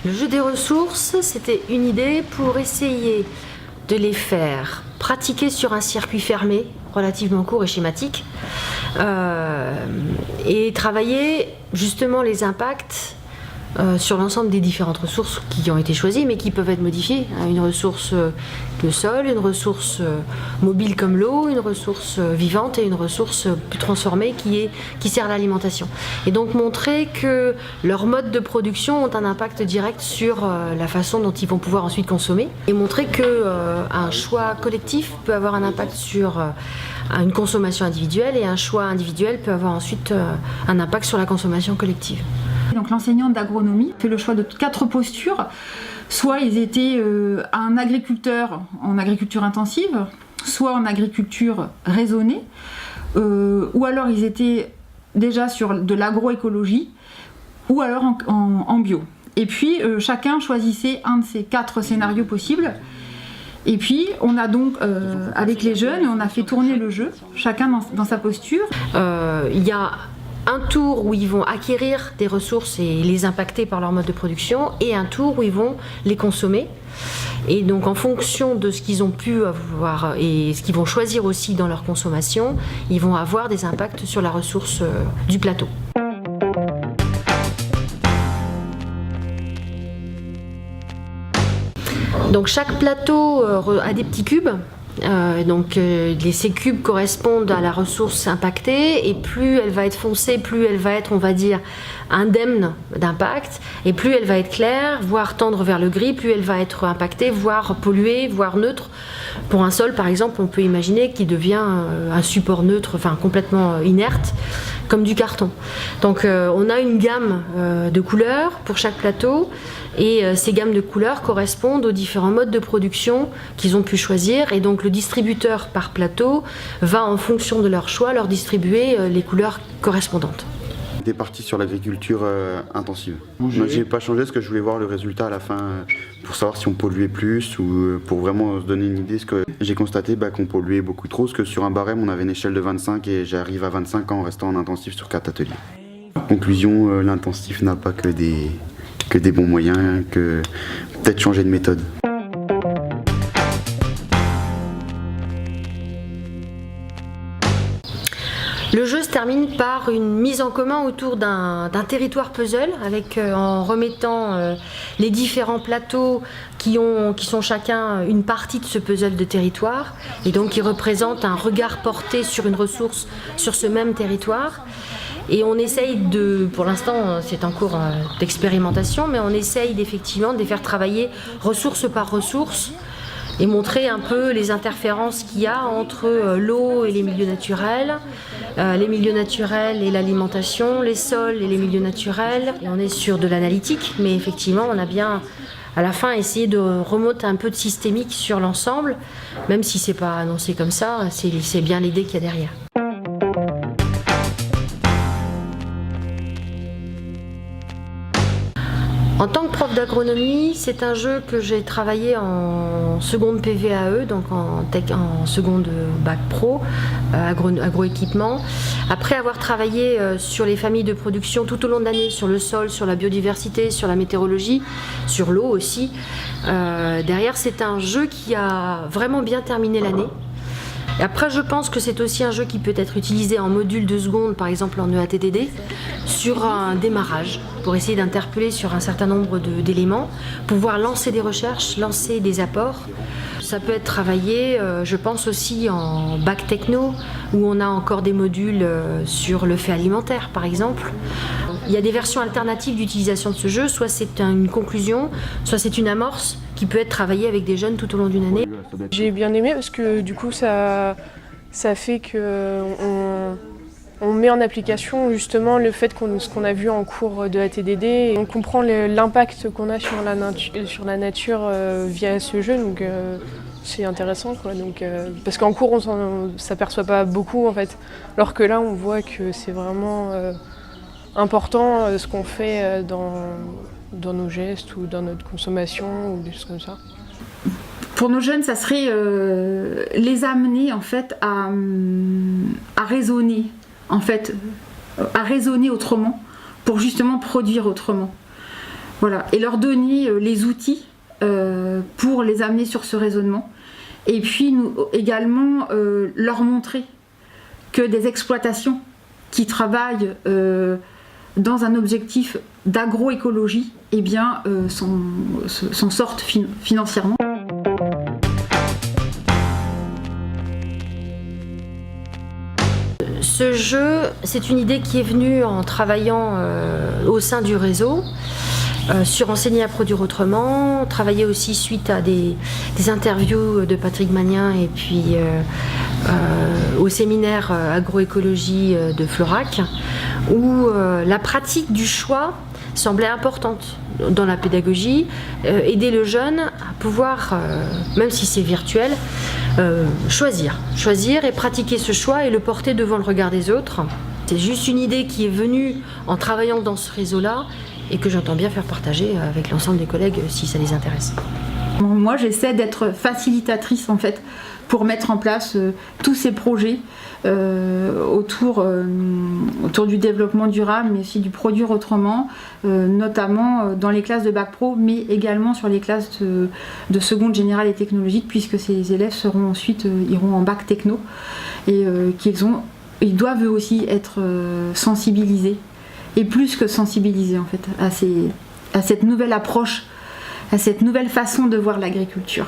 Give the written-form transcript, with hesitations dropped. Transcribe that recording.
Le jeu des ressources, c'était une idée pour essayer de les faire pratiquer sur un circuit fermé, relativement court et schématique, et travailler justement les impacts sur l'ensemble des différentes ressources qui ont été choisies, mais qui peuvent être modifiées. Une ressource le sol, une ressource mobile comme l'eau, une ressource vivante et une ressource plus transformée qui sert à l'alimentation. Et donc montrer que leurs modes de production ont un impact direct sur la façon dont ils vont pouvoir ensuite consommer, et montrer qu'un choix collectif peut avoir un impact sur une consommation individuelle, et un choix individuel peut avoir ensuite un impact sur la consommation collective. Donc l'enseignant d'agronomie fait le choix de 4 postures. Soit ils étaient un agriculteur en agriculture intensive, soit en agriculture raisonnée, ou alors ils étaient déjà sur de l'agroécologie, ou alors en bio. Et puis chacun choisissait un de ces 4 scénarios possibles. Et puis on a donc, avec les jeunes, on a fait tourner le jeu, chacun dans sa posture. Il y a un tour où ils vont acquérir des ressources et les impacter par leur mode de production, et un tour où ils vont les consommer. Et donc en fonction de ce qu'ils ont pu avoir et ce qu'ils vont choisir aussi dans leur consommation, ils vont avoir des impacts sur la ressource du plateau. Donc chaque plateau a des petits cubes. Ces cubes correspondent à la ressource impactée, et plus elle va être foncée, plus elle va être, on va dire, indemne d'impact, et plus elle va être claire, voire tendre vers le gris, plus elle va être impactée, voire polluée, voire neutre. Pour un sol, par exemple, on peut imaginer qu'il devient un support neutre, enfin complètement inerte, comme du carton. Donc on a une gamme de couleurs pour chaque plateau, et ces gammes de couleurs correspondent aux différents modes de production qu'ils ont pu choisir, et donc le distributeur par plateau va, en fonction de leur choix, leur distribuer les couleurs correspondantes. J'étais parti sur l'agriculture intensive. Moi, j'ai pas changé parce que je voulais voir le résultat à la fin pour savoir si on polluait plus, ou pour vraiment se donner une idée. Parce que j'ai constaté qu'on polluait beaucoup trop, parce que sur un barème on avait une échelle de 25 et j'arrive à 25 en restant en intensif sur 4 ateliers. Conclusion, l'intensif n'a pas que des bons moyens, que peut-être changer de méthode. Le jeu se termine par une mise en commun autour d'un territoire puzzle, en remettant les différents plateaux qui sont chacun une partie de ce puzzle de territoire, et donc qui représentent un regard porté sur une ressource sur ce même territoire. Et on essaye pour l'instant c'est en cours d'expérimentation, mais on essaye effectivement de les faire travailler ressource par ressource, et montrer un peu les interférences qu'il y a entre l'eau et les milieux naturels et l'alimentation, les sols et les milieux naturels. Et on est sur de l'analytique, mais effectivement on a bien à la fin essayé de remonter un peu de systémique sur l'ensemble, même si c'est pas annoncé comme ça, c'est bien l'idée qu'il y a derrière. En tant que prof d'agronomie, c'est un jeu que j'ai travaillé en seconde PVAE, donc en seconde bac pro, agroéquipement. Après avoir travaillé sur les familles de production tout au long de l'année, sur le sol, sur la biodiversité, sur la météorologie, sur l'eau aussi, derrière c'est un jeu qui a vraiment bien terminé l'année. Et après, je pense que c'est aussi un jeu qui peut être utilisé en module de seconde, par exemple en EATDD, sur un démarrage, pour essayer d'interpeller sur un certain nombre d'éléments, pouvoir lancer des recherches, lancer des apports. Ça peut être travaillé, je pense aussi en bac techno, où on a encore des modules sur le fait alimentaire, par exemple. Il y a des versions alternatives d'utilisation de ce jeu, soit c'est une conclusion, soit c'est une amorce qui peut être travaillée avec des jeunes tout au long d'une année. J'ai bien aimé parce que du coup ça fait qu'on met en application justement le fait ce qu'on a vu en cours de ATDD, et on comprend l'impact qu'on a sur la nature via ce jeu, donc c'est intéressant quoi. Donc, parce qu'en cours on s'aperçoit pas beaucoup en fait, alors que là on voit que c'est vraiment important ce qu'on fait dans nos gestes ou dans notre consommation ou des choses comme ça. Pour nos jeunes, ça serait les amener en fait à raisonner, à raisonner autrement, pour justement produire autrement. Voilà, et leur donner les outils pour les amener sur ce raisonnement. Et puis nous également leur montrer que des exploitations qui travaillent dans un objectif d'agroécologie, eh bien, s'en sortent financièrement. Ce jeu, c'est une idée qui est venue en travaillant au sein du réseau, sur Enseigner à produire autrement, travailler aussi suite à des interviews de Patrick Magnien et puis au séminaire agroécologie de Florac, où la pratique du choix semblait importante dans la pédagogie, aider le jeune à pouvoir, même si c'est virtuel, choisir et pratiquer ce choix et le porter devant le regard des autres. C'est juste une idée qui est venue en travaillant dans ce réseau-là et que j'entends bien faire partager avec l'ensemble des collègues si ça les intéresse. Moi, j'essaie d'être facilitatrice en fait pour mettre en place tous ces projets autour du développement durable, mais aussi du produire autrement, notamment dans les classes de bac pro, mais également sur les classes de seconde générale et technologique, puisque ces élèves seront ensuite iront en bac techno et ils doivent eux aussi être sensibilisés, et plus que sensibilisés en fait à cette nouvelle approche, à cette nouvelle façon de voir l'agriculture.